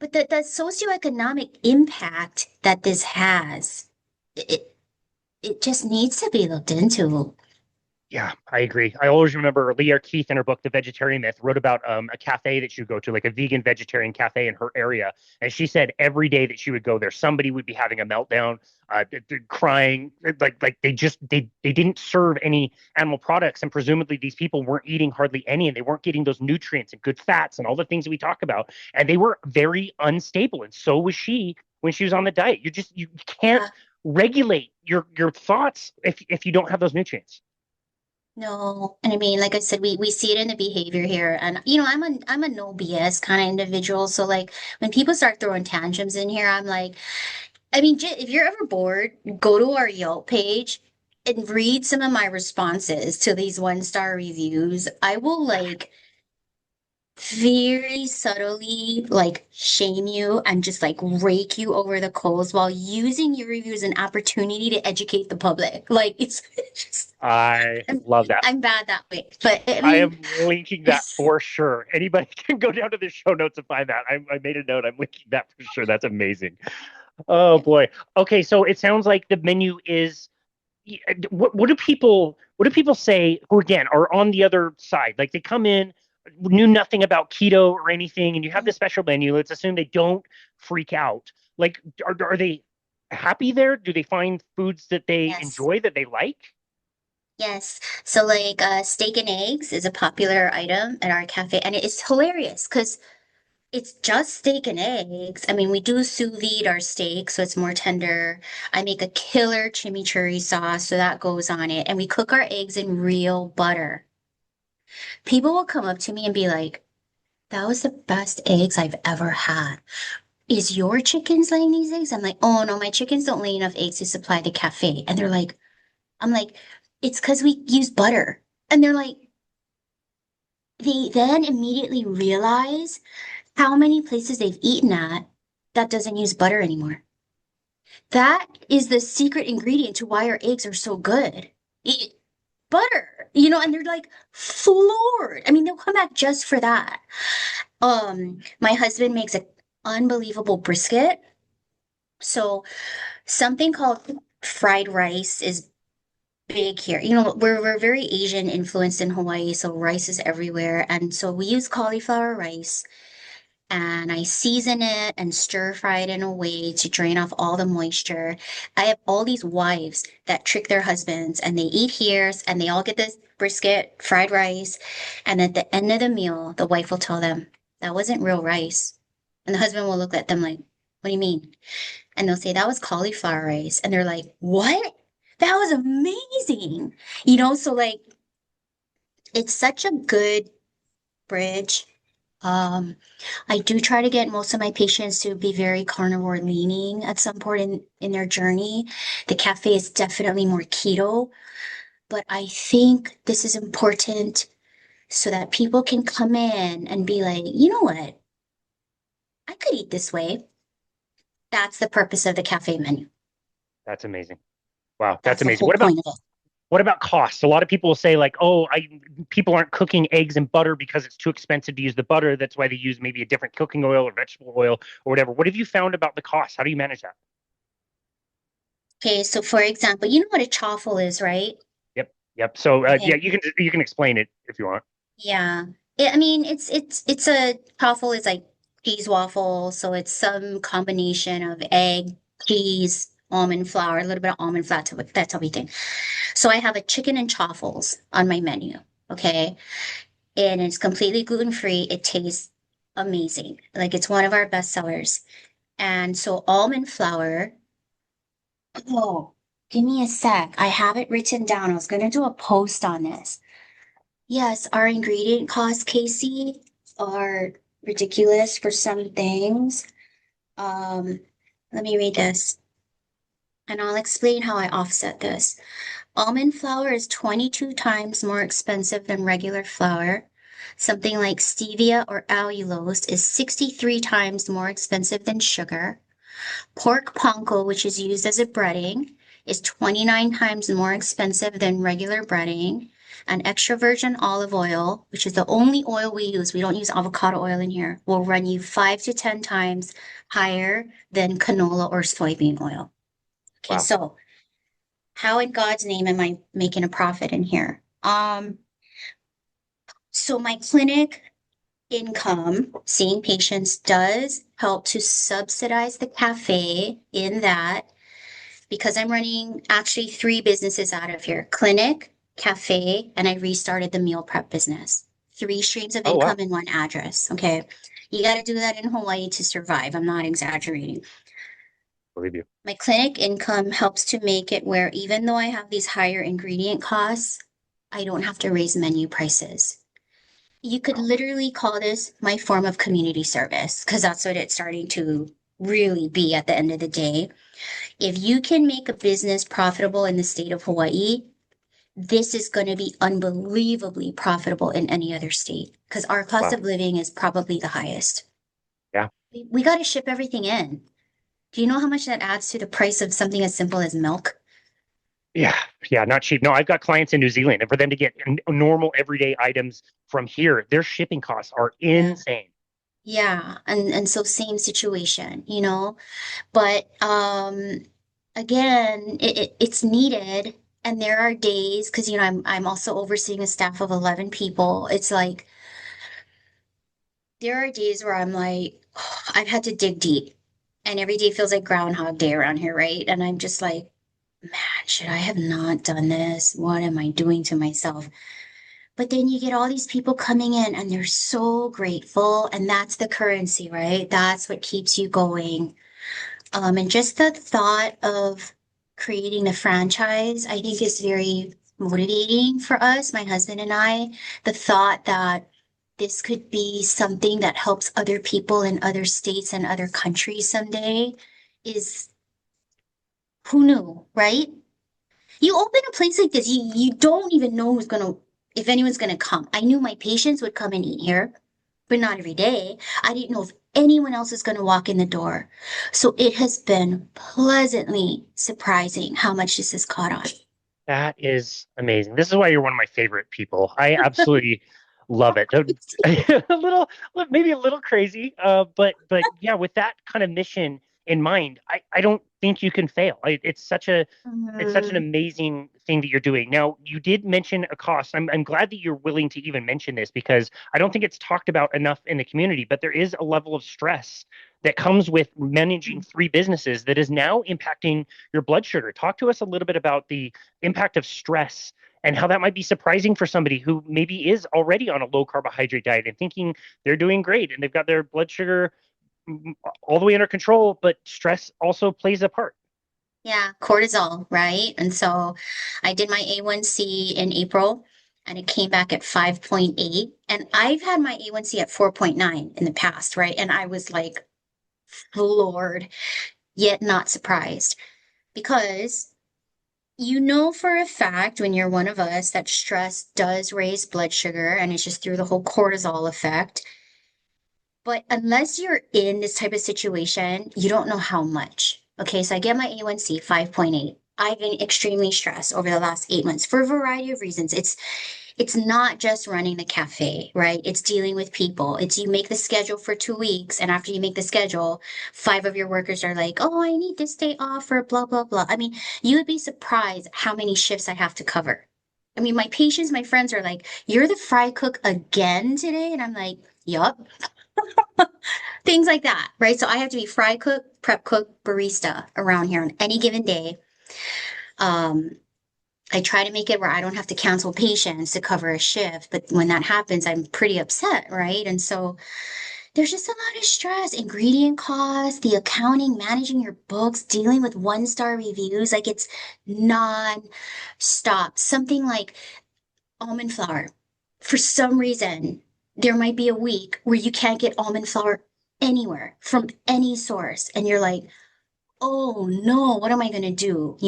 But the socioeconomic impact that this has, it it just needs to be looked into. Yeah, I agree. I always remember Leah Keith in her book, The Vegetarian Myth, wrote about a cafe that she would go to, like a vegan vegetarian cafe in her area. And she said every day that she would go there, somebody would be having a meltdown, crying, like they didn't serve any animal products, and presumably these people weren't eating hardly any, and they weren't getting those nutrients and good fats and all the things that we talk about, and they were very unstable. And so was she when she was on the diet. You can't Yeah. regulate your thoughts if you don't have those nutrients. No, and I mean, like I said, we see it in the behavior here, and I'm a no BS kind of individual. So like when people start throwing tantrums in here, I'm like, I mean, if you're ever bored, go to our Yelp page and read some of my responses to these one-star reviews. I will like very subtly like shame you and just like rake you over the coals while using your review as an opportunity to educate the public. Like it's just I I'm, love that. I'm bad that way. But I I mean, am linking that for sure. Anybody can go down to the show notes and find that. I made a note. I'm linking that for sure. That's amazing. Oh yeah. boy. Okay, so it sounds like the menu is what do people say who again are on the other side? Like they come in, knew nothing about keto or anything, and you have the special menu. Let's assume they don't freak out. Like are they happy there? Do they find foods that they Yes. enjoy that they like? Yes. So like steak and eggs is a popular item at our cafe, and it's hilarious because it's just steak and eggs. I mean, we do sous vide our steak, so it's more tender. I make a killer chimichurri sauce, so that goes on it. And we cook our eggs in real butter. People will come up to me and be like, that was the best eggs I've ever had. Is your chickens laying these eggs? I'm like, oh no, my chickens don't lay enough eggs to supply the cafe. And they're like, I'm like, it's because we use butter. And they're like, they then immediately realize how many places they've eaten at that doesn't use butter anymore. That is the secret ingredient to why our eggs are so good. Butter, and they're like floored. I mean, they'll come back just for that. My husband makes an unbelievable brisket. So something called fried rice is big here. We're very Asian influenced in Hawaii, so rice is everywhere. And so we use cauliflower rice and I season it and stir fry it in a way to drain off all the moisture. I have all these wives that trick their husbands and they eat here and they all get this brisket, fried rice. And at the end of the meal, the wife will tell them, that wasn't real rice. And the husband will look at them like, what do you mean? And they'll say, that was cauliflower rice. And they're like, what? That was amazing. So like, it's such a good bridge. Um, I do try to get most of my patients to be very carnivore leaning at some point in their journey. The cafe is definitely more keto, but I think this is important so that people can come in and be like, you know what? I could eat this way. That's the purpose of the cafe menu. That's amazing. Wow, that's That's the amazing. whole What about point of it. what about cost? A lot of people will say like, "Oh, I people aren't cooking eggs in butter because it's too expensive to use the butter. That's why they use maybe a different cooking oil or vegetable oil or whatever." What have you found about the cost? How do you manage that? Okay, so for example, you know what a chaffle is, right? Yep, yep. So yeah, Okay. you can explain it if you want. Yeah. I mean, it's a chaffle is like cheese waffle. So it's some combination of egg, cheese, almond flour, a little bit of almond flour, that's everything. So I have a chicken and chaffles on my menu. Okay. And it's completely gluten free. It tastes amazing. Like it's one of our best sellers. And so almond flour. Oh, give me a sec. I have it written down. I was going to do a post on this. Yes, our ingredient costs, Casey, are ridiculous for some things. Um, Let me read this, and I'll explain how I offset this. Almond flour is 22 times more expensive than regular flour. Something like stevia or allulose is 63 times more expensive than sugar. Pork panko, which is used as a breading, is 29 times more expensive than regular breading. And extra virgin olive oil, which is the only oil we use, we don't use avocado oil in here, will run you 5 to 10 times higher than canola or soybean oil. Okay, Wow. so how in God's name am I making a profit in here? So my clinic income, seeing patients, does help to subsidize the cafe in that because I'm running actually three businesses out of here: clinic, cafe, and I restarted the meal prep business. Three streams of Oh, income wow. in one address. Okay. You got to do that in Hawaii to survive. I'm not exaggerating. Believe you. My clinic income helps to make it where even though I have these higher ingredient costs, I don't have to raise menu prices. You could Wow. literally call this my form of community service because that's what it's starting to really be at the end of the day. If you can make a business profitable in the state of Hawaii, this is going to be unbelievably profitable in any other state because our cost Wow. of living is probably the highest. Yeah. We got to ship everything in. Do you know how much that adds to the price of something as simple as milk? Yeah. Yeah. Not cheap. No, I've got clients in New Zealand, and for them to get normal everyday items from here, their shipping costs are Yeah. insane. Yeah, and so same situation, but again, it's needed, and there are days because I'm also overseeing a staff of 11 people. It's like there are days where I'm like, I've had to dig deep, and every day feels like Groundhog Day around here, right? And I'm just like, man, should I have not done this? What am I doing to myself? But then you get all these people coming in and they're so grateful, and that's the currency, right? That's what keeps you going. And just the thought of creating the franchise, I think is very motivating for us, my husband and I. The thought that this could be something that helps other people in other states and other countries someday is who knew, right? You open a place like this, you don't even know if anyone's gonna come. I knew my patients would come and eat here, but not every day. I didn't know if anyone else is gonna walk in the door. So it has been pleasantly surprising how much this has caught on. That is amazing. This is why you're one of my favorite people. I absolutely love it. A little, maybe a little crazy, but yeah, with that kind of mission in mind, I don't think you can fail. It's such an Mhm. amazing thing that you're doing. Now, you did mention a cost. I'm glad that you're willing to even mention this because I don't think it's talked about enough in the community, but there is a level of stress that comes with managing three businesses that is now impacting your blood sugar. Talk to us a little bit about the impact of stress and how that might be surprising for somebody who maybe is already on a low carbohydrate diet and thinking they're doing great and they've got their blood sugar all the way under control, but stress also plays a part. Yeah, cortisol, right? And so I did my A1C in April and it came back at 5.8. And I've had my A1C at 4.9 in the past, right? And I was like floored, yet not surprised because you know for a fact when you're one of us that stress does raise blood sugar and it's just through the whole cortisol effect. But unless you're in this type of situation, you don't know how much. Okay, so I get my A1C 5.8. I've been extremely stressed over the last 8 months for a variety of reasons. It's not just running the cafe, right? It's dealing with people. It's you make the schedule for 2 weeks, and after you make the schedule, five of your workers are like, "Oh, I need this day off for blah blah blah." I mean, you would be surprised how many shifts I have to cover. I mean, my patients, my friends are like, "You're the fry cook again today," and I'm like, "Yup." Things like that, right? So I have to be fry cook, prep cook, barista around here on any given day. Um, I try to make it where I don't have to cancel patients to cover a shift, but when that happens, I'm pretty upset, right? And so there's just a lot of stress, ingredient costs, the accounting, managing your books, dealing with one-star reviews, like it's non-stop. Something like almond flour. For some reason, there might be a week where you can't get almond flour anywhere from any source. And you're like, oh no, what am I going to do?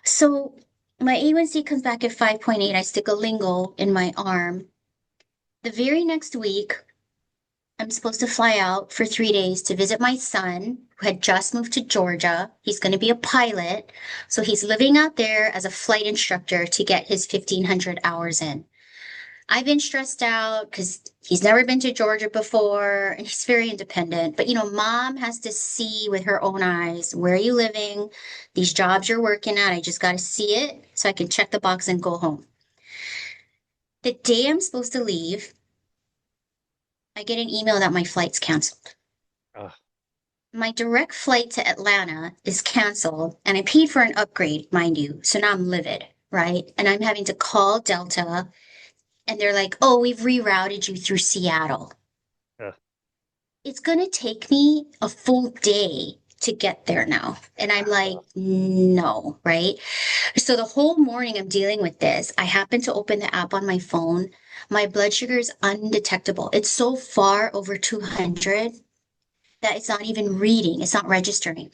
So my A1C comes back at 5.8. I stick a lingo in my arm. The very next week, I'm supposed to fly out for 3 days to visit my son, who had just moved to Georgia. He's going to be a pilot. So he's living out there as a flight instructor to get his 1,500 hours in. I've been stressed out because he's never been to Georgia before and he's very independent. But mom has to see with her own eyes, where are you living? These jobs you're working at, I just got to see it so I can check the box and go home. The day I'm supposed to leave, I get an email that my flight's canceled. Ugh. My direct flight to Atlanta is canceled and I paid for an upgrade, mind you. So now I'm livid, right? And I'm having to call Delta and they're like, oh, we've rerouted you through Seattle. Ugh. It's going to take me a full day to get there now. And I'm like, no, right? So the whole morning I'm dealing with this. I happen to open the app on my phone. My blood sugar is undetectable. It's so far over 200 that it's not even reading. It's not registering.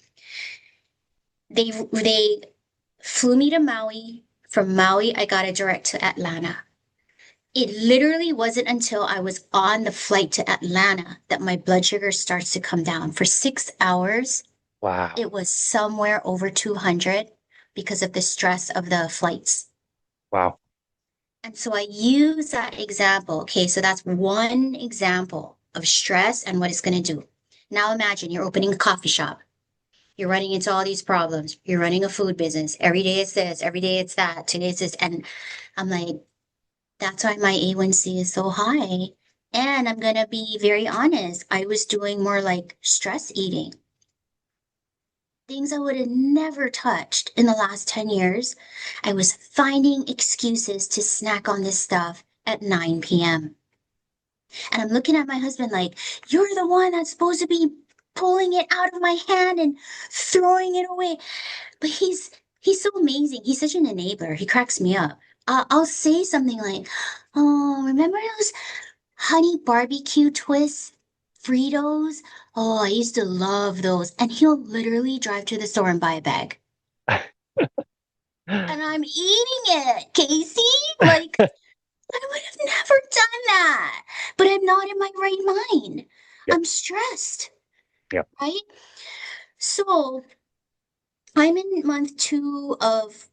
They flew me to Maui. From Maui, I got a direct to Atlanta. It literally wasn't until I was on the flight to Atlanta that my blood sugar starts to come down. For 6 hours, Wow. it was somewhere over 200 because of the stress of the flights. Wow. And so I use that example. Okay, so that's one example of stress and what it's going to do. Now imagine you're opening a coffee shop. You're running into all these problems. You're running a food business. Every day it's this, every day it's that, today it's this. And I'm like, that's why my A1C is so high. And I'm going to be very honest. I was doing more like stress eating, things I would have never touched in the last 10 years. I was finding excuses to snack on this stuff at 9 p.m. And I'm looking at my husband like, you're the one that's supposed to be pulling it out of my hand and throwing it away. But he's so amazing. He's such an enabler. He cracks me up. I'll say something like, "Oh, remember those honey barbecue twists, Fritos? Oh, I used to love those." And he'll literally drive to the store and buy a bag. And I'm eating it, Casey. Like, I would have never done that. But I'm not in my right mind. Yep. I'm stressed, Yep. right? So I'm in month 2 of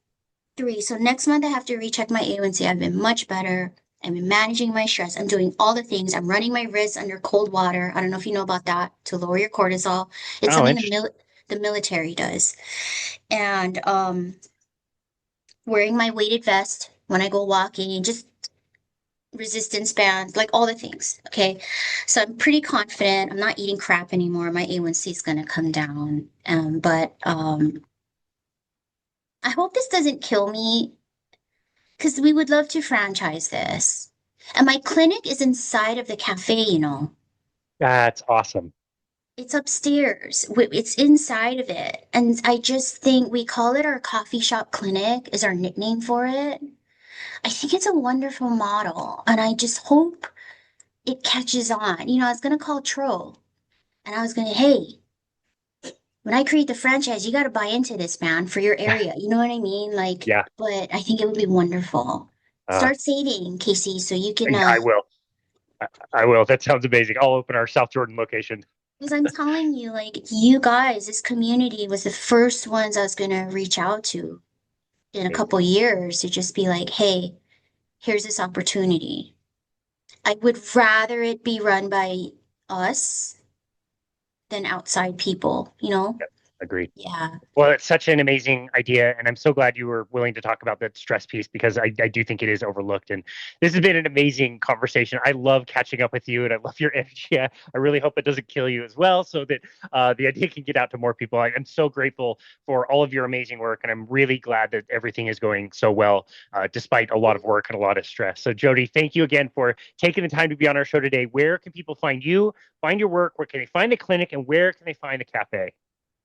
3. So next month I have to recheck my A1C. I've been much better. I've been managing my stress. I'm doing all the things. I'm running my wrists under cold water. I don't know if you know about that, to lower your cortisol. It's Oh, something interesting. the military does. And wearing my weighted vest when I go walking, just resistance bands, like all the things. Okay. So I'm pretty confident. I'm not eating crap anymore. My A1C is going to come down. But I hope this doesn't kill me because we would love to franchise this. And my clinic is inside of the cafe. That's awesome. It's upstairs. It's inside of it. And I just think we call it our coffee shop clinic is our nickname for it. I think it's a wonderful model. And I just hope it catches on. I was going to call Tro and I was going to, hey, when I create the franchise, you got to buy into this, man, for your area. You know what I mean? Like, Yeah. but I think it would be wonderful. Uh, Start saving, Casey, so you can, yeah, I will. I will. That sounds amazing. I'll open our South Jordan location. because I'm telling you, like, you guys, this community was the first ones I was going to reach out to in a Amazing. couple years to just be like, hey, here's this opportunity. I would rather it be run by us than outside people. Yep. Agreed. Yeah. Well, it's such an amazing idea, and I'm so glad you were willing to talk about the stress piece because I do think it is overlooked. And this has been an amazing conversation. I love catching up with you, and I love your energy. I really hope it doesn't kill you as well, so that the idea can get out to more people. I'm so grateful for all of your amazing work, and I'm really glad that everything is going so well, despite a lot of work and a lot of stress. So, Jodi, thank you again for taking the time to be on our show today. Where can people find you, find your work? Where can they find the clinic, and where can they find the cafe?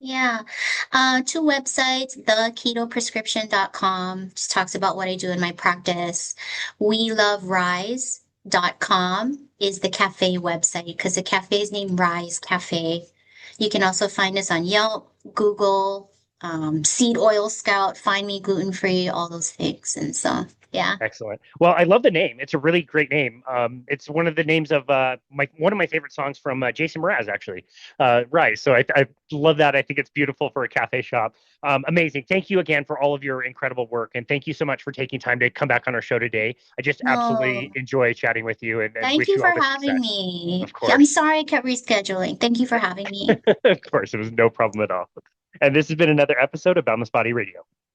Yeah. Two websites, the keto-prescription.com just talks about what I do in my practice. WeLoveRise.com is the cafe website because the cafe is named Rise Cafe. You can also find us on Yelp, Google, Seed Oil Scout, Find Me Gluten Free, all those things. And so, yeah. Excellent. Well, I love the name. It's a really great name. It's one of the names of my one of my favorite songs from Jason Mraz, actually. Right. So I love that. I think it's beautiful for a cafe shop. Amazing. Thank you again for all of your incredible work, and thank you so much for taking time to come back on our show today. I just absolutely No, enjoy chatting with you, and thank wish you you for all the having success. me. Of Yeah, I'm course. sorry I kept rescheduling. Thank you for having me. Of course. It was no problem at all. And this has been another episode of Boundless Body Radio.